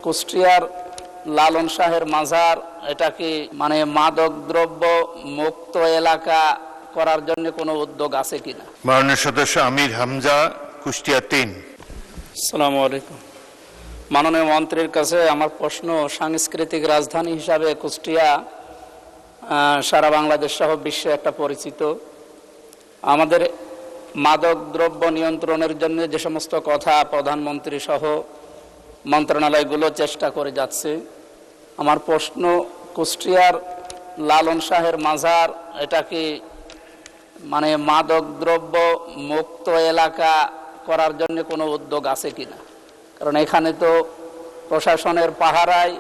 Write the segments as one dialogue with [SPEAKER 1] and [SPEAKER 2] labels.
[SPEAKER 1] কুষ্টিয়ার লালন শাহের মাজার এটা কি মাদক দ্রব্য মুক্ত এলাকা করার জন্য কোনো উদ্যোগ আছে কিনা?
[SPEAKER 2] মাননীয় সদস্য আমির হামজা, কুষ্টিয়া ৩।
[SPEAKER 1] আসসালামু আলাইকুম। মাননীয় মন্ত্রীর কাছে আমার প্রশ্ন, সাংস্কৃতিক রাজধানী হিসাবে কুষ্টিয়া সারা বাংলাদেশ সহ বিশ্বে একটা পরিচিত। আমাদের মাদক দ্রব্য নিয়ন্ত্রণের জন্য যে সমস্ত কথা প্রধানমন্ত্রী সহ মন্ত্রণালয়গুলো চেষ্টা করে যাচ্ছে, আমার প্রশ্ন, কুষ্টিয়ার লালন শাহের মাজার এটা কি মাদক দ্রব্য মুক্ত এলাকা করার জন্য কোনো উদ্যোগ আছে কিনা? কারণ এখানে তো প্রশাসনের পাহারায়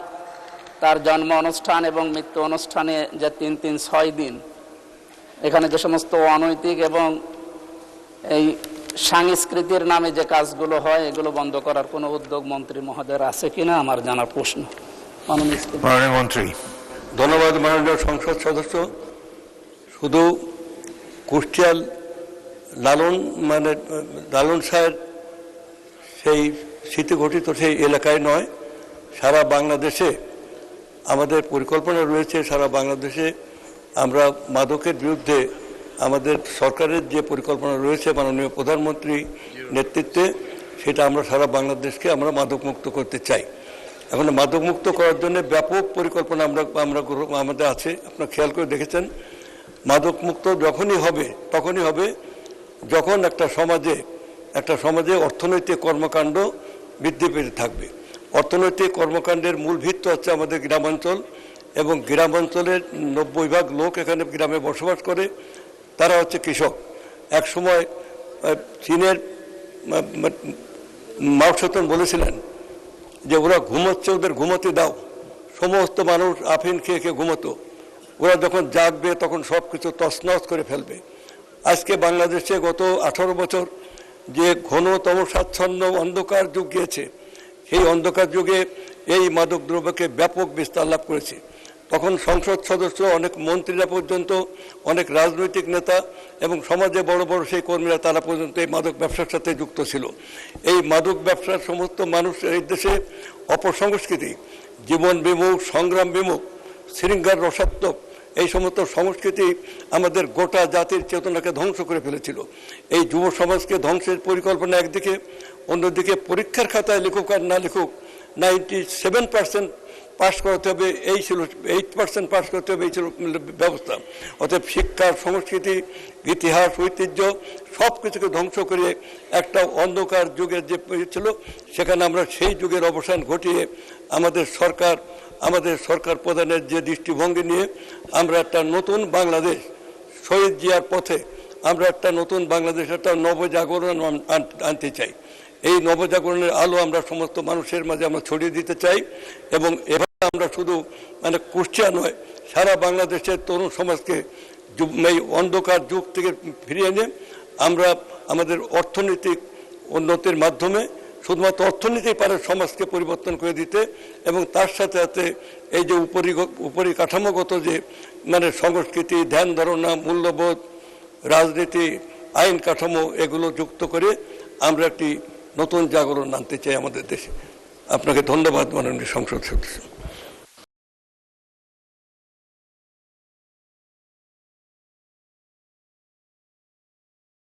[SPEAKER 1] তার জন্ম অনুষ্ঠান এবং মৃত্যু অনুষ্ঠানে যে 3-6 দিন এখানে যে সমস্ত অনৈতিক এবং এই সংস্কৃতির নামে যে কাজগুলো হয় এগুলো বন্ধ করার কোনো উদ্যোগ মন্ত্রী মহোদয়ের আছে কিনা আমার জানার প্রশ্ন।
[SPEAKER 2] মাননীয় মন্ত্রী।
[SPEAKER 3] ধন্যবাদ মাননীয় সংসদ সদস্য। শুধু কুষ্টিয়ার লালন শাহের সেই স্মৃতিঘটিত সেই এলাকায় নয়, সারা বাংলাদেশে আমাদের পরিকল্পনা রয়েছে। সারা বাংলাদেশে আমরা মাদকের বিরুদ্ধে আমাদের সরকারের যে পরিকল্পনা রয়েছে মাননীয় প্রধানমন্ত্রী নেতৃত্বে, সেটা আমরা সারা বাংলাদেশকে আমরা মাদকমুক্ত করতে চাই। এখন মাদকমুক্ত করার জন্য ব্যাপক পরিকল্পনা আমাদের আছে। আপনারা খেয়াল করে দেখেছেন, মাদকমুক্ত তখনই হবে যখন একটা সমাজে অর্থনৈতিক কর্মকাণ্ড বৃদ্ধি পেতে থাকবে। অর্থনৈতিক কর্মকাণ্ডের মূল ভিত্তি হচ্ছে আমাদের গ্রামাঞ্চল, এবং গ্রামাঞ্চলের 90% লোক এখানে গ্রামে বসবাস করে। তারা হচ্ছে কৃষক। এক সময় চীনের মাও সেতুং বলেছিলেন যে ওরা ঘুমোচ্ছে, ওদের ঘুমোতে দাও। সমস্ত মানুষ আফিন খেয়ে ঘুমোতো। ওরা যখন জাগবে তখন সব কিছু তছনছ করে ফেলবে। আজকে বাংলাদেশে গত 18 বছর যে ঘনতম স্বাচ্ছন্দ্য অন্ধকার যুগ গিয়েছে, সেই অন্ধকার যুগে এই মাদক দ্রব্যকে ব্যাপক বিস্তার লাভ করেছে। তখন সংসদ সদস্য, অনেক মন্ত্রীরা পর্যন্ত, অনেক রাজনৈতিক নেতা এবং সমাজে বড় বড় সেই কর্মীরা তারা পর্যন্ত এই মাদক ব্যবসার সাথে যুক্ত ছিল। এই মাদক ব্যবসার সমস্ত মানুষ এই দেশে অপসংস্কৃতি, জীবন বিমুখ, সংগ্রাম বিমুখ, শৃঙ্গার রসাত্মক এই সমস্ত সংস্কৃতি আমাদের গোটা জাতির চেতনাকে ধ্বংস করে ফেলেছিল। এই যুব সমাজকে ধ্বংসের পরিকল্পনা একদিকে, অন্যদিকে পরীক্ষার খাতায় লিখুক আর না লিখুক 97% পাস করাতে হবে, এই ছিল 8% পাস করতে হবে, এই ছিল ব্যবস্থা। অতএব শিক্ষা, সংস্কৃতি, ইতিহাস, ঐতিহ্য সব কিছুকে ধ্বংস করে একটা অন্ধকার যুগের যে ছিল, সেখানে আমরা সেই যুগের অবসান ঘটিয়ে আমাদের সরকার প্রধানের যে দৃষ্টিভঙ্গি নিয়ে আমরা একটা নতুন বাংলাদেশ, শহীদ জিয়ার পথে আমরা একটা নতুন বাংলাদেশ, একটা নবজাগরণ আনতে চাই। এই নবজাগরণের আলো আমরা সমস্ত মানুষের মাঝে আমরা ছড়িয়ে দিতে চাই, এবং এভাবে আমরা শুধু কুষ্টিয়া নয়, সারা বাংলাদেশের তরুণ সমাজকে এই অন্ধকার যুগ থেকে ফিরিয়ে এনে আমরা আমাদের অর্থনৈতিক উন্নতির মাধ্যমে, শুধুমাত্র অর্থনীতি পারে সমাজকে পরিবর্তন করে দিতে, এবং তার সাথে সাথে এই যে উপরিকাঠামোগত যে সংস্কৃতি, ধ্যান ধারণা, মূল্যবোধ, রাজনীতি, আইন কাঠামো এগুলো যুক্ত করে আমরা একটি নতুন জাগরণ আনতে চাই আমাদের দেশে। আপনাকে ধন্যবাদ মাননীয় সংসদ সদস্য।